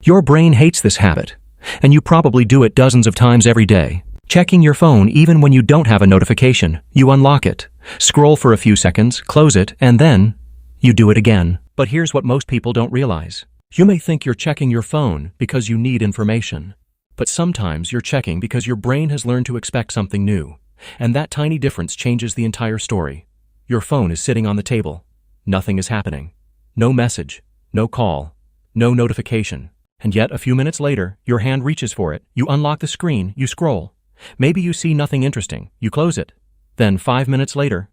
Your brain hates this habit, and you probably do it dozens of times every day. Checking your phone even when you don't have a notification. You unlock it, scroll for a few seconds, close it, and then you do it again. But here's what most people don't realize. You may think you're checking your phone because you need information, but sometimes you're checking because your brain has learned to expect something new, and that tiny difference changes the entire story. Your phone is sitting on the table. Nothing is happening. No message, no call, no notification. And yet, a few minutes later, your hand reaches for it. You unlock the screen, you scroll. Maybe you see nothing interesting. You close it. Then 5 minutes later,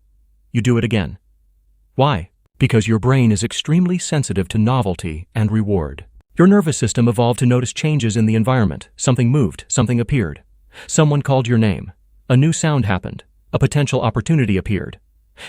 you do it again. Why? Because your brain is extremely sensitive to novelty and reward. Your nervous system evolved to notice changes in the environment. Something moved, something appeared. Someone called your name. A new sound happened. A potential opportunity appeared.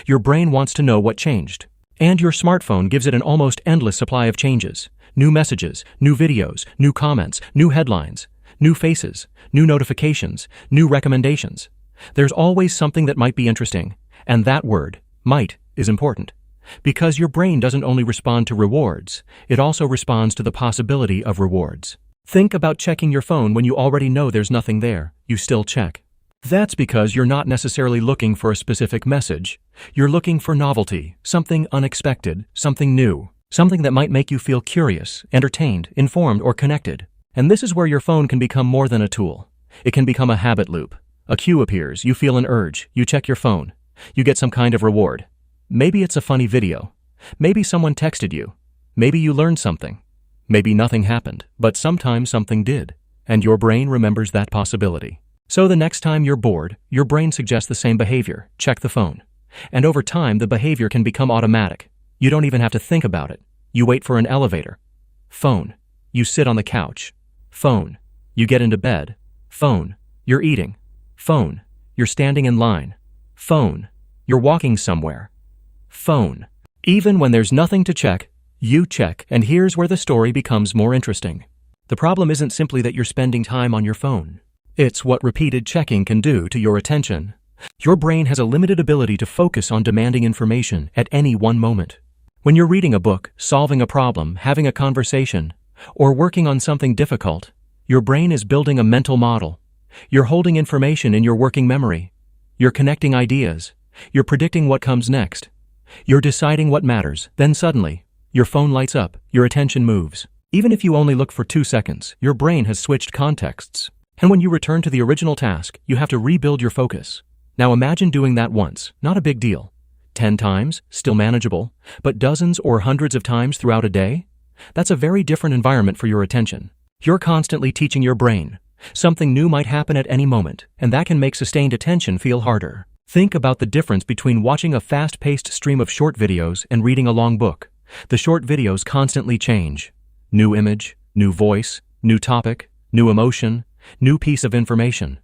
Your brain wants to know what changed. And your smartphone gives it an almost endless supply of changes. New messages, new videos, new comments, new headlines, new faces, new notifications, new recommendations. There's always something that might be interesting, and that word, might, is important. Because your brain doesn't only respond to rewards, it also responds to the possibility of rewards. Think about checking your phone when you already know there's nothing there. You still check. That's because you're not necessarily looking for a specific message. You're looking for novelty, something unexpected, something new, something that might make you feel curious, entertained, informed, or connected. And this is where your phone can become more than a tool. It can become a habit loop. A cue appears, you feel an urge, you check your phone. You get some kind of reward. Maybe it's a funny video. Maybe someone texted you. Maybe you learned something. Maybe nothing happened, but sometimes something did. And your brain remembers that possibility. So the next time you're bored, your brain suggests the same behavior. Check the phone. And over time, the behavior can become automatic. You don't even have to think about it. You wait for an elevator. Phone. You sit on the couch. Phone. You get into bed. Phone. You're eating. Phone. You're standing in line. Phone. You're walking somewhere. Phone. Even when there's nothing to check, you check, and here's where the story becomes more interesting. The problem isn't simply that you're spending time on your phone. It's what repeated checking can do to your attention. Your brain has a limited ability to focus on demanding information at any one moment. When you're reading a book, solving a problem, having a conversation, or working on something difficult, your brain is building a mental model. You're holding information in your working memory. You're connecting ideas. You're predicting what comes next. You're deciding what matters. Then suddenly, your phone lights up, your attention moves. Even if you only look for 2 seconds, your brain has switched contexts. And when you return to the original task, you have to rebuild your focus. Now imagine doing that once, not a big deal. 10 times, still manageable, but dozens or hundreds of times throughout a day? That's a very different environment for your attention. You're constantly teaching your brain. Something new might happen at any moment, and that can make sustained attention feel harder. Think about the difference between watching a fast-paced stream of short videos and reading a long book. The short videos constantly change. New image, new voice, new topic, new emotion, new piece of information.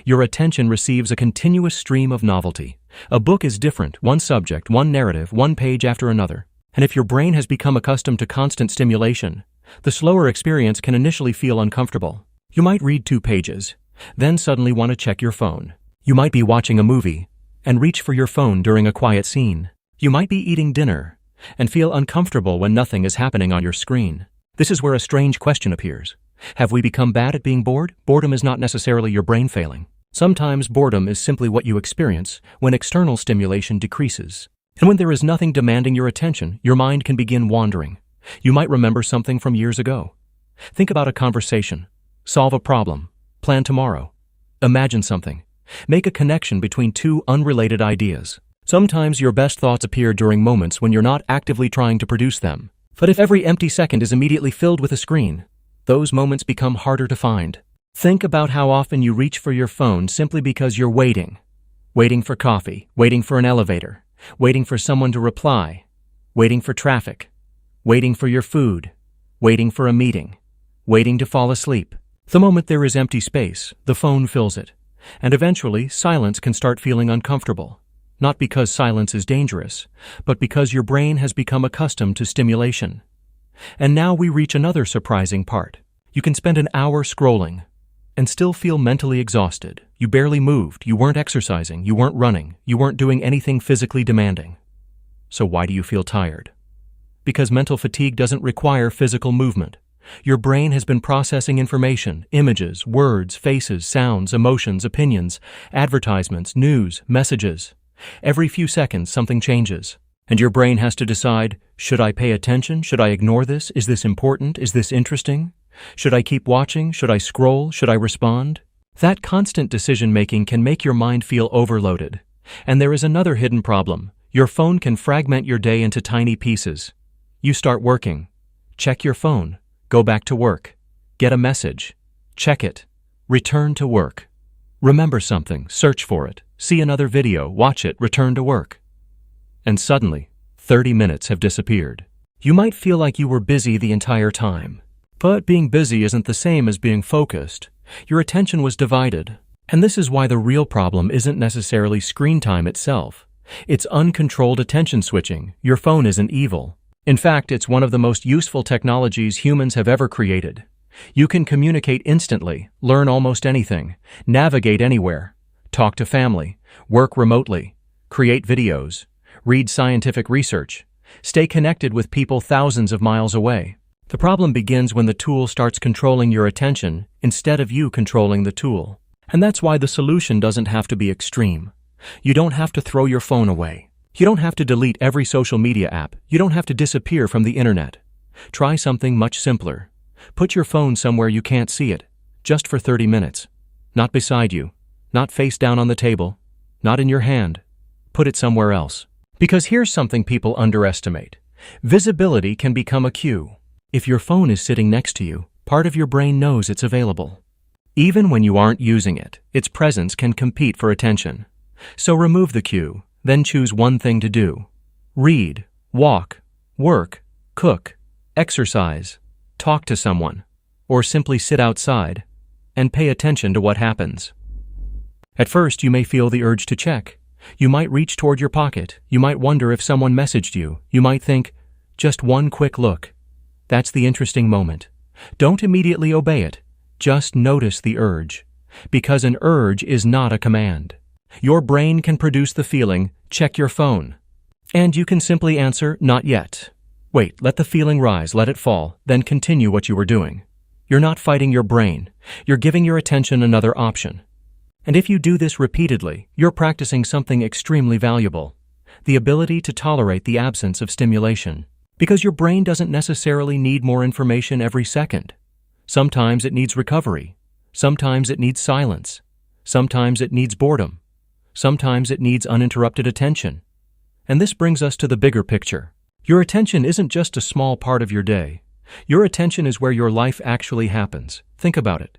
Your attention receives a continuous stream of novelty. A book is different, one subject, one narrative, one page after another. And if your brain has become accustomed to constant stimulation, the slower experience can initially feel uncomfortable. You might read 2 pages, then suddenly want to check your phone. You might be watching a movie and reach for your phone during a quiet scene. You might be eating dinner and feel uncomfortable when nothing is happening on your screen. This is where a strange question appears. Have we become bad at being bored? Boredom is not necessarily your brain failing. Sometimes boredom is simply what you experience when external stimulation decreases. And when there is nothing demanding your attention, your mind can begin wandering. You might remember something from years ago. Think about a conversation. Solve a problem. Plan tomorrow. Imagine something. Make a connection between 2 unrelated ideas. Sometimes your best thoughts appear during moments when you're not actively trying to produce them. But if every empty second is immediately filled with a screen, those moments become harder to find. Think about how often you reach for your phone simply because you're waiting. Waiting for coffee, waiting for an elevator, waiting for someone to reply, waiting for traffic, waiting for your food, waiting for a meeting, waiting to fall asleep. The moment there is empty space, the phone fills it. And eventually, silence can start feeling uncomfortable. Not because silence is dangerous, but because your brain has become accustomed to stimulation. And now we reach another surprising part. You can spend an hour scrolling and still feel mentally exhausted. You barely moved, you weren't exercising, you weren't running, you weren't doing anything physically demanding. So why do you feel tired? Because mental fatigue doesn't require physical movement. Your brain has been processing information, images, words, faces, sounds, emotions, opinions, advertisements, news, messages. Every few seconds, something changes. And your brain has to decide, should I pay attention? Should I ignore this? Is this important? Is this interesting? Should I keep watching? Should I scroll? Should I respond? That constant decision-making can make your mind feel overloaded. And there is another hidden problem. Your phone can fragment your day into tiny pieces. You start working. Check your phone. Go back to work. Get a message. Check it. Return to work. Remember something. Search for it. See another video. Watch it. Return to work. And suddenly, 30 minutes have disappeared. You might feel like you were busy the entire time. But being busy isn't the same as being focused. Your attention was divided. And this is why the real problem isn't necessarily screen time itself. It's uncontrolled attention switching. Your phone isn't evil. In fact, it's one of the most useful technologies humans have ever created. You can communicate instantly, learn almost anything, navigate anywhere, talk to family, work remotely, create videos, read scientific research, stay connected with people thousands of miles away. The problem begins when the tool starts controlling your attention instead of you controlling the tool. And that's why the solution doesn't have to be extreme. You don't have to throw your phone away. You don't have to delete every social media app. You don't have to disappear from the internet. Try something much simpler. Put your phone somewhere you can't see it, just for 30 minutes. Not beside you, not face down on the table, not in your hand. Put it somewhere else. Because here's something people underestimate. Visibility can become a cue. If your phone is sitting next to you, part of your brain knows it's available. Even when you aren't using it, its presence can compete for attention. So remove the cue, then choose one thing to do. Read, walk, work, cook, exercise, talk to someone, or simply sit outside and pay attention to what happens. At first, you may feel the urge to check. You might reach toward your pocket. You might wonder if someone messaged you. You might think, just one quick look. That's the interesting moment. Don't immediately obey it. Just notice the urge. Because an urge is not a command. Your brain can produce the feeling, check your phone. And you can simply answer, not yet. Wait, let the feeling rise, let it fall, then continue what you were doing. You're not fighting your brain. You're giving your attention another option. And if you do this repeatedly, you're practicing something extremely valuable. The ability to tolerate the absence of stimulation. Because your brain doesn't necessarily need more information every second. Sometimes it needs recovery. Sometimes it needs silence. Sometimes it needs boredom. Sometimes it needs uninterrupted attention. And this brings us to the bigger picture. Your attention isn't just a small part of your day. Your attention is where your life actually happens. Think about it.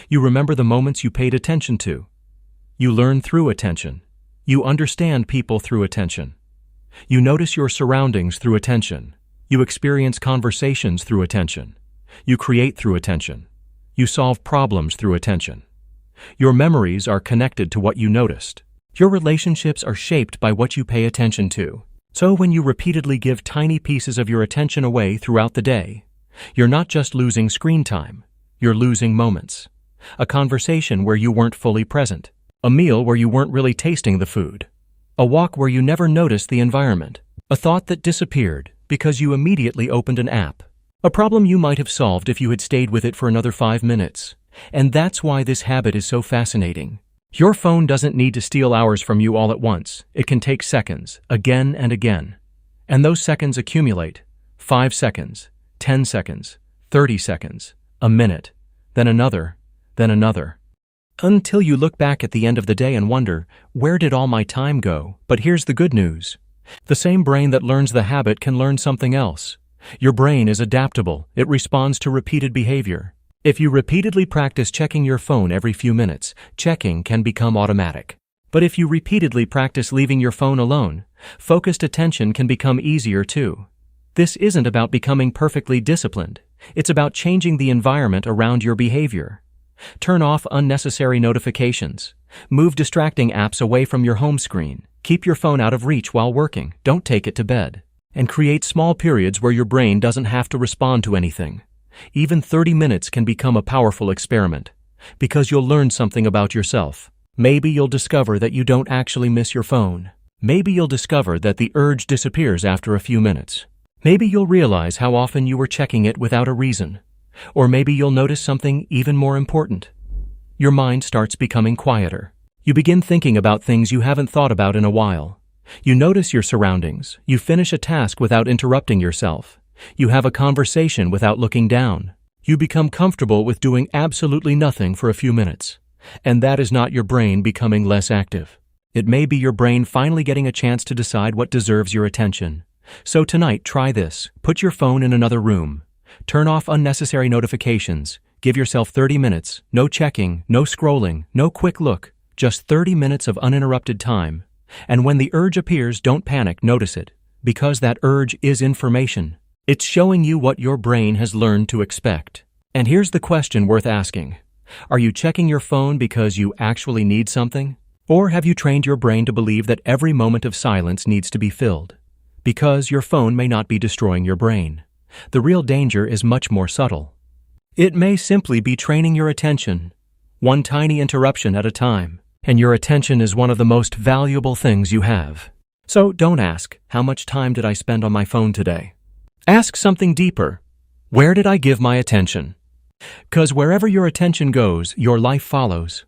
You remember the moments you paid attention to. You learn through attention. You understand people through attention. You notice your surroundings through attention. You experience conversations through attention. You create through attention. You solve problems through attention. Your memories are connected to what you noticed. Your relationships are shaped by what you pay attention to. So when you repeatedly give tiny pieces of your attention away throughout the day, you're not just losing screen time, you're losing moments. A conversation where you weren't fully present. A meal where you weren't really tasting the food. A walk where you never noticed the environment. A thought that disappeared because you immediately opened an app. A problem you might have solved if you had stayed with it for another 5 minutes. And that's why this habit is so fascinating. Your phone doesn't need to steal hours from you all at once. It can take seconds, again and again. And those seconds accumulate. 5 seconds, 10 seconds, 30 seconds, a minute, then another, then another. Until you look back at the end of the day and wonder, where did all my time go? But here's the good news. The same brain that learns the habit can learn something else. Your brain is adaptable. It responds to repeated behavior. If you repeatedly practice checking your phone every few minutes, checking can become automatic. But if you repeatedly practice leaving your phone alone, focused attention can become easier too. This isn't about becoming perfectly disciplined. It's about changing the environment around your behavior. Turn off unnecessary notifications. Move distracting apps away from your home screen. Keep your phone out of reach while working. Don't take it to bed. And create small periods where your brain doesn't have to respond to anything. Even 30 minutes can become a powerful experiment, because you'll learn something about yourself. Maybe you'll discover that you don't actually miss your phone. Maybe you'll discover that the urge disappears after a few minutes. Maybe you'll realize how often you were checking it without a reason. Or maybe you'll notice something even more important. Your mind starts becoming quieter. You begin thinking about things you haven't thought about in a while. You notice your surroundings. You finish a task without interrupting yourself. You have a conversation without looking down. You become comfortable with doing absolutely nothing for a few minutes. And that is not your brain becoming less active. It may be your brain finally getting a chance to decide what deserves your attention. So tonight, try this. Put your phone in another room. Turn off unnecessary notifications. Give yourself 30 minutes. No checking, no scrolling, no quick look. Just 30 minutes of uninterrupted time. And when the urge appears, don't panic, notice it. Because that urge is information. It's showing you what your brain has learned to expect. And here's the question worth asking. Are you checking your phone because you actually need something? Or have you trained your brain to believe that every moment of silence needs to be filled? Because your phone may not be destroying your brain. The real danger is much more subtle. It may simply be training your attention, one tiny interruption at a time, and your attention is one of the most valuable things you have. So don't ask, how much time did I spend on my phone today? Ask something deeper. Where did I give my attention? 'Cause wherever your attention goes, your life follows.